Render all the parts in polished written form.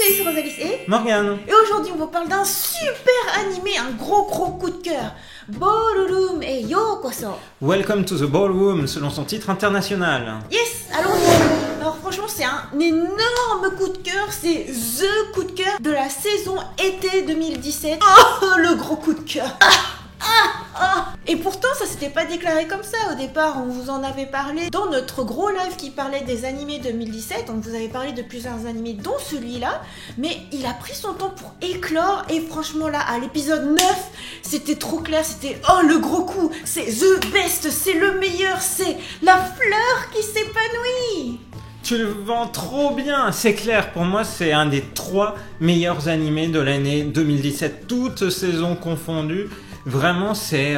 salut, c'est Rosalie et Morgane. Et aujourd'hui on vous parle d'un super animé, un gros coup de cœur. Ballroom et Yokoso. Welcome to the Ballroom, selon son titre international. Yes, allons-y. Alors franchement c'est un énorme coup de cœur, c'est THE coup de cœur de la saison été 2017. Oh, le gros coup de cœur. Et pourtant ça s'était pas déclaré comme ça au départ, on vous en avait parlé dans notre gros live qui parlait des animés 2017, on vous avait parlé de plusieurs animés dont celui-là, mais il a pris son temps pour éclore et franchement là à l'épisode 9 c'était trop clair, c'était oh le gros coup, c'est the best, c'est le meilleur, c'est la fleur qui s'épanouit. Tu le vends trop bien, c'est clair, pour moi c'est un des 3 meilleurs animés de l'année 2017, toutes saisons confondues. Vraiment c'est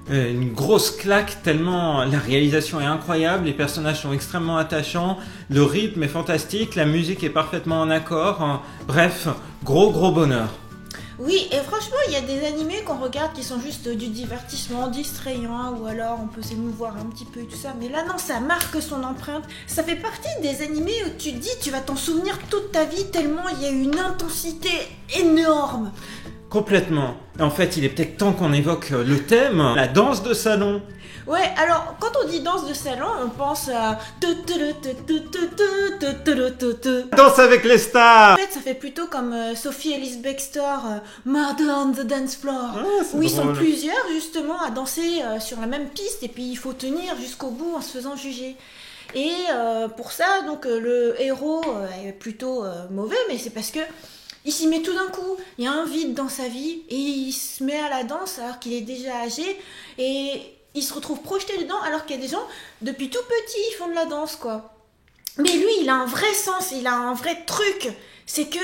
une grosse claque tellement la réalisation est incroyable, les personnages sont extrêmement attachants, le rythme est fantastique, la musique est parfaitement en accord, bref, gros bonheur. Oui, et franchement, il y a des animés qu'on regarde qui sont juste du divertissement distrayant, ou alors on peut s'émouvoir un petit peu et tout ça. Mais là, non, ça marque son empreinte. Ça fait partie des animés où tu te dis, tu vas t'en souvenir toute ta vie, tellement il y a une intensité énorme. Complètement. En fait, il est peut-être temps qu'on évoque le thème, la danse de salon. Ouais, alors quand on dit danse de salon, on pense à Danse avec les stars. En fait, ça fait plutôt comme Sophie Ellis Bextor, Murder on the Dance Floor, où ils sont plusieurs justement à danser sur la même piste et puis il faut tenir jusqu'au bout en se faisant juger. Et pour ça, donc le héros est plutôt mauvais, mais c'est parce que il s'y met tout d'un coup, il y a un vide dans sa vie et il se met à la danse alors qu'il est déjà âgé et il se retrouve projeté dedans alors qu'il y a des gens, depuis tout petit, ils font de la danse, quoi. Mais lui, il a un vrai sens, il a un vrai truc, c'est que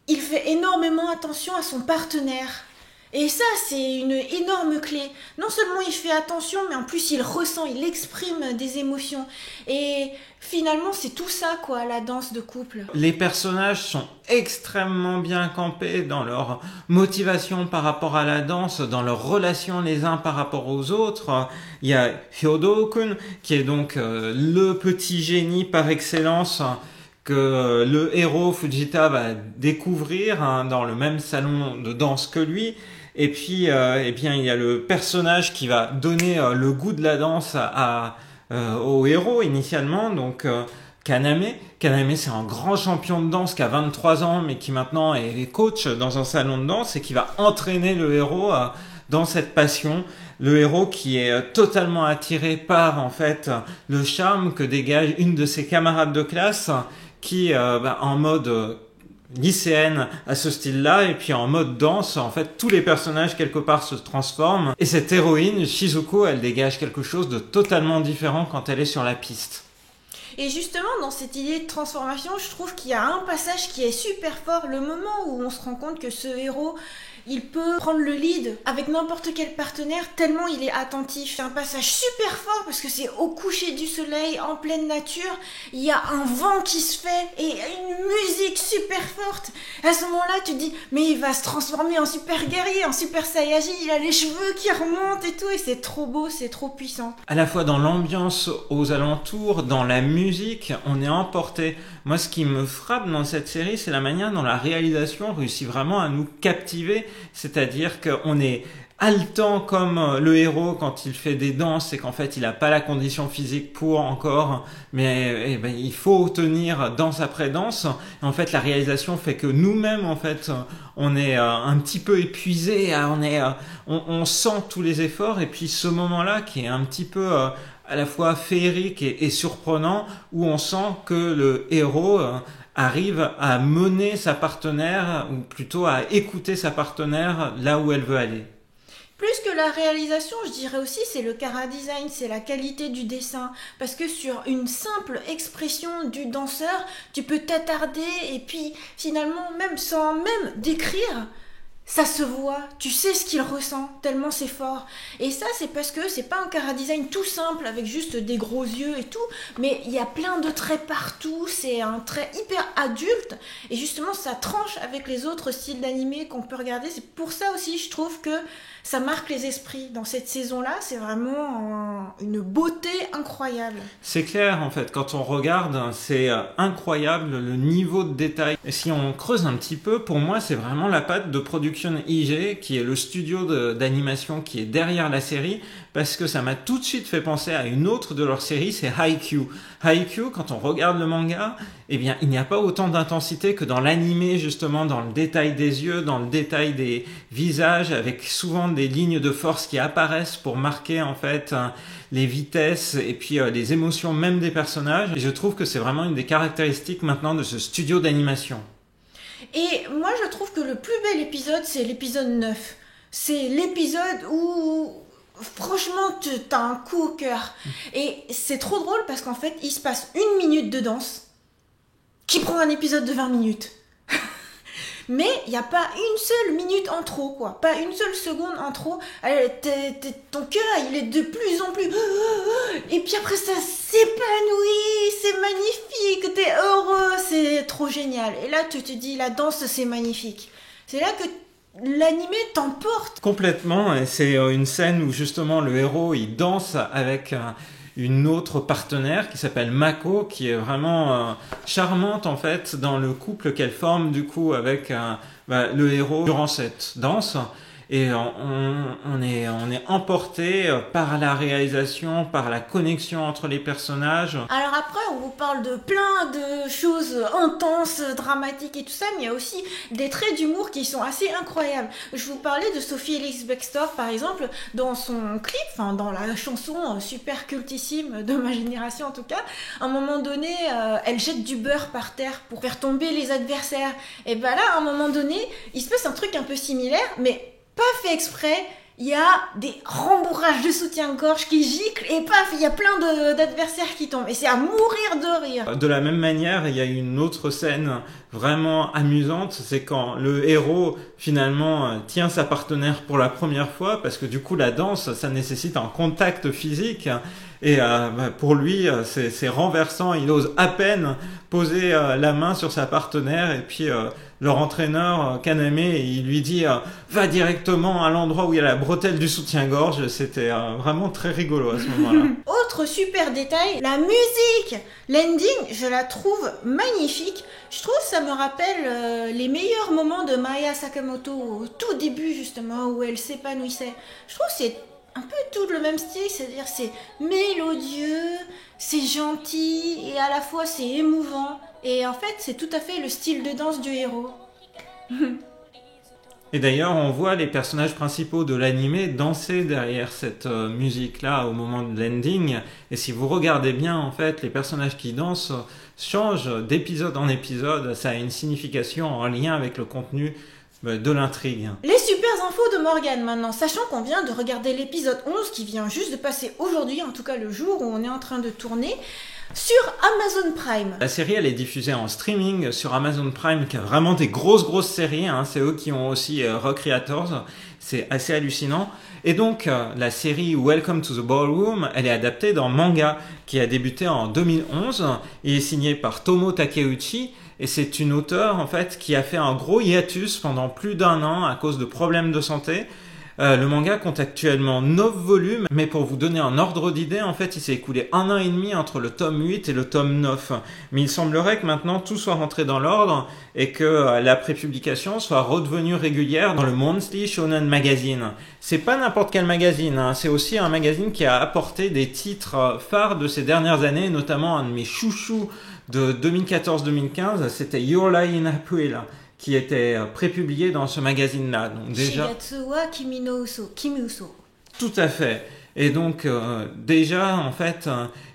il fait énormément attention à son partenaire. Et ça, c'est une énorme clé. Non seulement il fait attention, mais en plus il ressent, il exprime des émotions. Et finalement, c'est tout ça, quoi, la danse de couple. Les personnages sont extrêmement bien campés dans leur motivation par rapport à la danse, dans leurs relations les uns par rapport aux autres. Il y a Hyodo-kun, qui est donc le petit génie par excellence que le héros Fujita va découvrir dans le même salon de danse que lui. Et puis, eh bien, il y a le personnage qui va donner le goût de la danse au héros initialement, donc Kaname. Kaname, c'est un grand champion de danse qui a 23 ans, mais qui maintenant est coach dans un salon de danse et qui va entraîner le héros dans cette passion. Le héros qui est totalement attiré par en fait le charme que dégage une de ses camarades de classe, qui en mode lycéenne à ce style-là, et puis en mode danse, en fait, tous les personnages quelque part se transforment. Et cette héroïne, Shizuko, elle dégage quelque chose de totalement différent quand elle est sur la piste. Et justement, dans cette idée de transformation, je trouve qu'il y a un passage qui est super fort, le moment où on se rend compte que ce héros, il peut prendre le lead avec n'importe quel partenaire tellement il est attentif. C'est un passage super fort parce que c'est au coucher du soleil, en pleine nature, il y a un vent qui se fait et une musique super forte. À ce moment-là, tu te dis, mais il va se transformer en super guerrier, en super saiyajin, il a les cheveux qui remontent et tout, et c'est trop beau, c'est trop puissant. À la fois dans l'ambiance aux alentours, dans la musique, on est emporté. Moi, ce qui me frappe dans cette série, c'est la manière dont la réalisation réussit vraiment à nous captiver. C'est-à-dire qu'on est haletant comme le héros quand il fait des danses et qu'en fait il n'a pas la condition physique pour encore, mais il faut tenir danse après danse. Et en fait, la réalisation fait que nous-mêmes, en fait, on est un petit peu épuisé, on sent tous les efforts. Et puis ce moment-là qui est un petit peu à la fois féerique et surprenant, où on sent que le héros arrive à mener sa partenaire, ou plutôt à écouter sa partenaire là où elle veut aller. Plus que la réalisation, je dirais aussi, c'est le chara-design, c'est la qualité du dessin. Parce que sur une simple expression du danseur, tu peux t'attarder et puis finalement, même sans même décrire, ça se voit, tu sais ce qu'il ressent, tellement c'est fort. Et ça, c'est parce que c'est pas un chara-design tout simple, avec juste des gros yeux et tout, mais il y a plein de traits partout, c'est un trait hyper adulte, et justement, ça tranche avec les autres styles d'animé qu'on peut regarder. C'est pour ça aussi, je trouve que ça marque les esprits. Dans cette saison-là, c'est vraiment une beauté incroyable. C'est clair, en fait, quand on regarde, c'est incroyable le niveau de détail. Et si on creuse un petit peu, pour moi, c'est vraiment la patte de Production IG, qui est le studio d'animation qui est derrière la série, parce que ça m'a tout de suite fait penser à une autre de leurs séries, c'est Haikyuu. Haikyuu, quand on regarde le manga, eh bien, il n'y a pas autant d'intensité que dans l'animé, justement, dans le détail des yeux, dans le détail des visages, avec souvent des lignes de force qui apparaissent pour marquer, en fait, les vitesses et puis les émotions même des personnages. Et je trouve que c'est vraiment une des caractéristiques maintenant de ce studio d'animation. Et moi, je trouve que le plus bel épisode, c'est l'épisode 9. C'est l'épisode où, franchement, t'as un coup au cœur. Et c'est trop drôle parce qu'en fait, il se passe 1 minute de danse qui prend un épisode de 20 minutes. Mais il n'y a pas une seule minute en trop, quoi. Pas une seule seconde en trop. Ton cœur, il est de plus en plus... Et puis après, ça s'épanouit, c'est magnifique, t'es heureux, c'est trop génial. Et là, tu te dis, la danse, c'est magnifique. C'est là que l'animé t'emporte. Complètement, et c'est une scène où justement le héros, il danse avec... une autre partenaire qui s'appelle Mako, qui est vraiment charmante en fait dans le couple qu'elle forme du coup avec le héros durant cette danse. Et on est emporté par la réalisation, par la connexion entre les personnages. Alors après, on vous parle de plein de choses intenses, dramatiques et tout ça, mais il y a aussi des traits d'humour qui sont assez incroyables. Je vous parlais de Sophie Ellis-Bextor, par exemple, dans son clip, enfin dans la chanson super cultissime de ma génération en tout cas, à un moment donné, elle jette du beurre par terre pour faire tomber les adversaires. Et ben là, à un moment donné, il se passe un truc un peu similaire, mais pas fait exprès, il y a des rembourrages de soutien-gorge qui giclent et paf, il y a plein d'adversaires qui tombent. Et c'est à mourir de rire. De la même manière, il y a une autre scène vraiment amusante, c'est quand le héros finalement tient sa partenaire pour la première fois, parce que du coup la danse, ça nécessite un contact physique. Et pour lui, c'est renversant, il ose à peine poser la main sur sa partenaire et puis leur entraîneur Kaname, il lui dit va directement à l'endroit où il y a la bretelle du soutien-gorge. C'était vraiment très rigolo à ce moment-là. Autre super détail, la musique. L'ending, je la trouve magnifique. Je trouve que ça me rappelle les meilleurs moments de Maya Sakamoto au tout début justement où elle s'épanouissait. Je trouve que c'est un peu tout le même style, c'est-à-dire c'est mélodieux, c'est gentil et à la fois c'est émouvant. Et en fait, c'est tout à fait le style de danse du héros. Et d'ailleurs, on voit les personnages principaux de l'animé danser derrière cette musique-là au moment de l'ending. Et si vous regardez bien, en fait, les personnages qui dansent changent d'épisode en épisode. Ça a une signification en lien avec le contenu de l'intrigue. Les super infos de Morgane maintenant, sachant qu'on vient de regarder l'épisode 11 qui vient juste de passer aujourd'hui, en tout cas le jour où on est en train de tourner, sur Amazon Prime. La série, elle est diffusée en streaming sur Amazon Prime, qui a vraiment des grosses séries, hein. C'est eux qui ont aussi Rock Creators. C'est assez hallucinant. Et donc, la série Welcome to the Ballroom, elle est adaptée d'un manga qui a débuté en 2011. Il est signé par Tomo Takeuchi. Et c'est une auteure, en fait, qui a fait un gros hiatus pendant plus d'1 an à cause de problèmes de santé. Le manga compte actuellement 9 volumes, mais pour vous donner un ordre d'idée, en fait, il s'est écoulé 1 an et demi entre le tome 8 et le tome 9. Mais il semblerait que maintenant tout soit rentré dans l'ordre et que la prépublication soit redevenue régulière dans le Monthly Shonen Magazine. C'est pas n'importe quel magazine, hein. C'est aussi un magazine qui a apporté des titres phares de ces dernières années, notamment un de mes chouchous de 2014-2015, c'était Your Lie in April, qui était prépublié dans ce magazine-là. Donc déjà, Shigatsu wa Kimi no Uso, Kimi Uso. Tout à fait. Et donc déjà, en fait,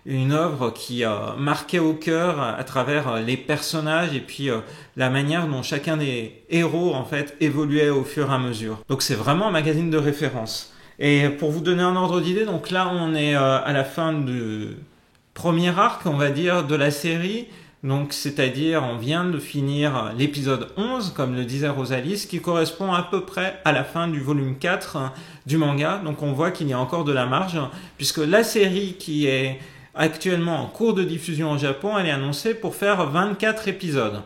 une œuvre qui marquait au cœur à travers les personnages et puis la manière dont chacun des héros, en fait, évoluait au fur et à mesure. Donc c'est vraiment un magazine de référence. Et pour vous donner un ordre d'idée, donc là, on est à la fin du premier arc, on va dire, de la série. Donc, c'est-à-dire, on vient de finir l'épisode 11, comme le disait Rosalie, ce qui correspond à peu près à la fin du volume 4 du manga. Donc, on voit qu'il y a encore de la marge, puisque la série qui est actuellement en cours de diffusion au Japon, elle est annoncée pour faire 24 épisodes.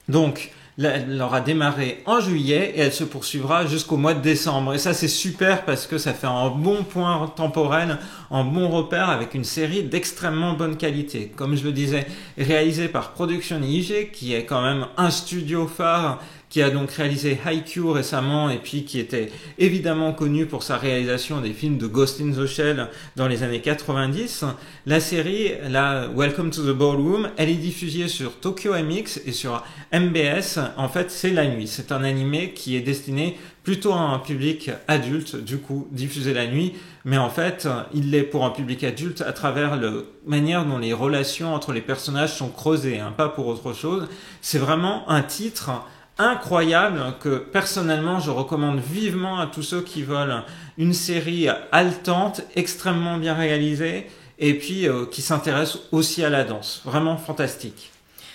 Donc, elle aura démarré en juillet et elle se poursuivra jusqu'au mois de décembre. Et ça, c'est super parce que ça fait un bon point temporel, un bon repère avec une série d'extrêmement bonne qualité. Comme je le disais, réalisée par Production IG, qui est quand même un studio phare, qui a donc réalisé Haikyuu récemment et puis qui était évidemment connu pour sa réalisation des films de Ghost in the Shell dans les années 90. La série, Welcome to the Ballroom, elle est diffusée sur Tokyo MX et sur MBS. En fait, c'est la nuit. C'est un animé qui est destiné plutôt à un public adulte, du coup, diffusé la nuit. Mais en fait, il l'est pour un public adulte à travers la manière dont les relations entre les personnages sont creusées, hein, pas pour autre chose. C'est vraiment un titre incroyable que personnellement je recommande vivement à tous ceux qui veulent une série haletante, extrêmement bien réalisée et puis qui s'intéresse aussi à la danse. Vraiment fantastique.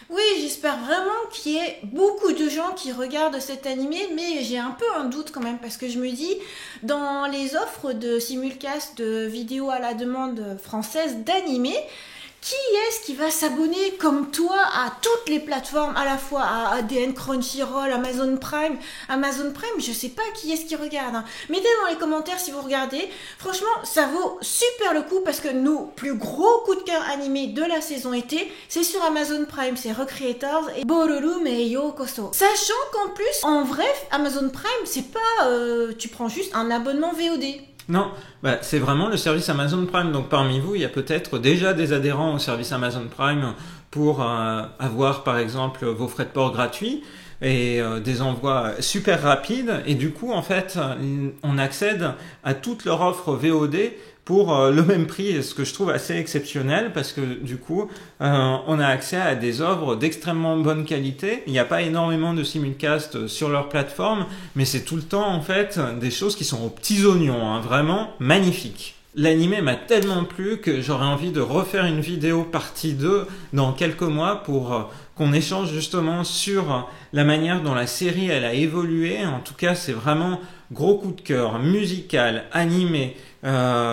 Oui, j'espère vraiment qu'il y ait beaucoup de gens qui regardent cet animé, mais j'ai un peu un doute quand même parce que je me dis, dans les offres de simulcast de vidéos à la demande française d'animé, qui est-ce qui va s'abonner comme toi à toutes les plateformes, à la fois à ADN, Crunchyroll, Amazon Prime, je sais pas qui est-ce qui regarde. Hein. Mettez dans les commentaires si vous regardez. Franchement, ça vaut super le coup parce que nos plus gros coups de cœur animés de la saison été, c'est sur Amazon Prime, c'est Recreators et Ballroom et Yokoso. Sachant qu'en plus, en vrai, Amazon Prime, c'est pas tu prends juste un abonnement VOD. Non, c'est vraiment le service Amazon Prime. Donc parmi vous, il y a peut-être déjà des adhérents au service Amazon Prime pour avoir par exemple vos frais de port gratuits et des envois super rapides. Et du coup, en fait, on accède à toute leur offre VOD pour le même prix, ce que je trouve assez exceptionnel parce que du coup, on a accès à des œuvres d'extrêmement bonne qualité. Il n'y a pas énormément de simulcast sur leur plateforme, mais c'est tout le temps en fait des choses qui sont aux petits oignons, hein, vraiment magnifiques. L'animé m'a tellement plu que j'aurais envie de refaire une vidéo partie 2 dans quelques mois pour qu'on échange justement sur la manière dont la série elle a évolué. En tout cas, c'est vraiment gros coup de cœur, musical, animé,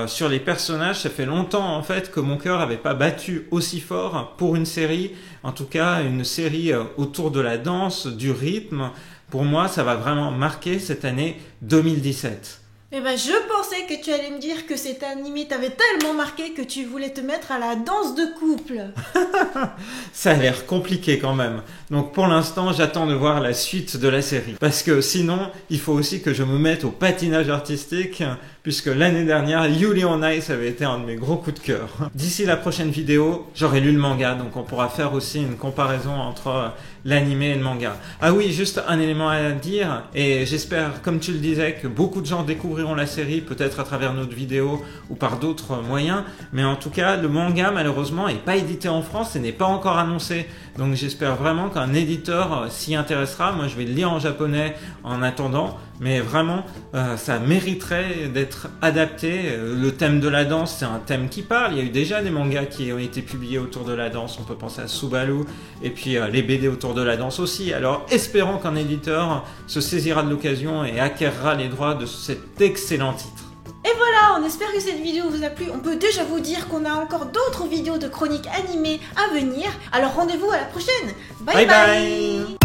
sur les personnages. Ça fait longtemps en fait que mon cœur avait pas battu aussi fort pour une série, en tout cas une série autour de la danse, du rythme. Pour moi, ça va vraiment marquer cette année 2017. Eh ben, je pensais que tu allais me dire que cet animé t'avait tellement marqué que tu voulais te mettre à la danse de couple. Ça a l'air compliqué quand même. Donc pour l'instant, j'attends de voir la suite de la série. Parce que sinon, il faut aussi que je me mette au patinage artistique, puisque l'année dernière, Yuri on Ice avait été un de mes gros coups de cœur. D'ici la prochaine vidéo, j'aurai lu le manga, donc on pourra faire aussi une comparaison entre l'animé et le manga. Ah oui, juste un élément à dire, et j'espère, comme tu le disais, que beaucoup de gens découvriront la série, peut-être à travers notre vidéo ou par d'autres moyens, mais en tout cas, le manga, malheureusement, n'est pas édité en France et n'est pas encore annoncé. Donc j'espère vraiment qu'un éditeur s'y intéressera. Moi, je vais le lire en japonais en attendant, mais vraiment, ça mériterait d'être adapté. Le thème de la danse, c'est un thème qui parle. Il y a eu déjà des mangas qui ont été publiés autour de la danse. On peut penser à Subaru, et puis les BD autour de la danse aussi. Alors, espérons qu'un éditeur se saisira de l'occasion et acquérera les droits de cet excellent titre. Et voilà, on espère que cette vidéo vous a plu. On peut déjà vous dire qu'on a encore d'autres vidéos de chroniques animées à venir. Alors rendez-vous à la prochaine. Bye bye, bye.